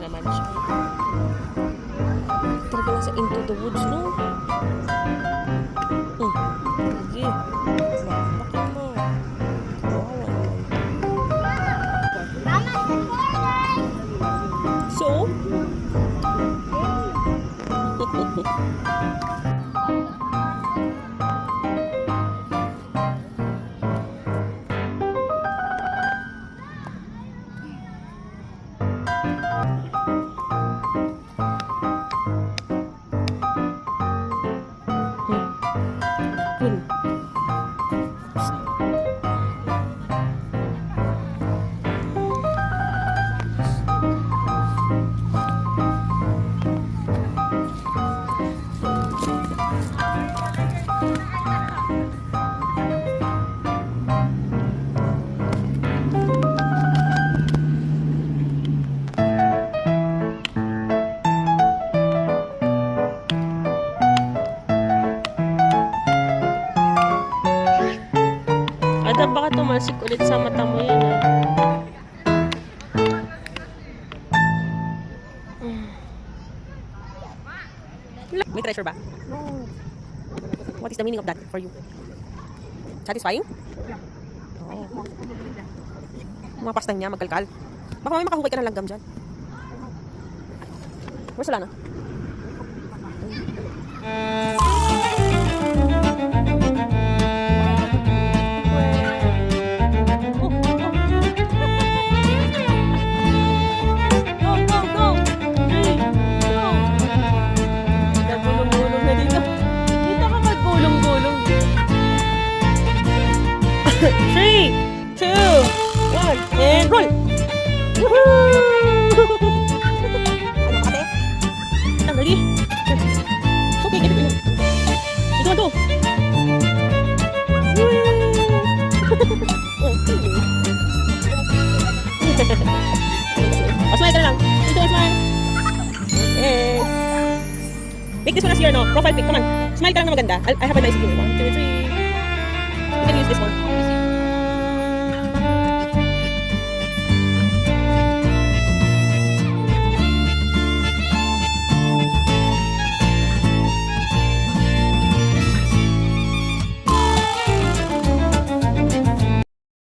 Naman siya. Talaga nasa into the woods, no? Sige. Bakit mo? Kawawa naman. So? Ada, baka tumalsik ulit sa mata mo yan, ah. May treasure ba? No. What is the meaning of that for you? Satisfying? Oo. Mga pastang niya, magkalkal. Baka may makahukay ka ng langgam dyan. Where's Lana? Three, two, one, and roll! Woohoo! Ano ka, ate? Ang dali. It's okay, get it in. Ito na to. Oh, smile ka na lang. Ito, smile. Okay. Make this one as your profile pic. Come on. Smile ka lang na maganda. I have a nice view. 1, 2, 3. You can use this one.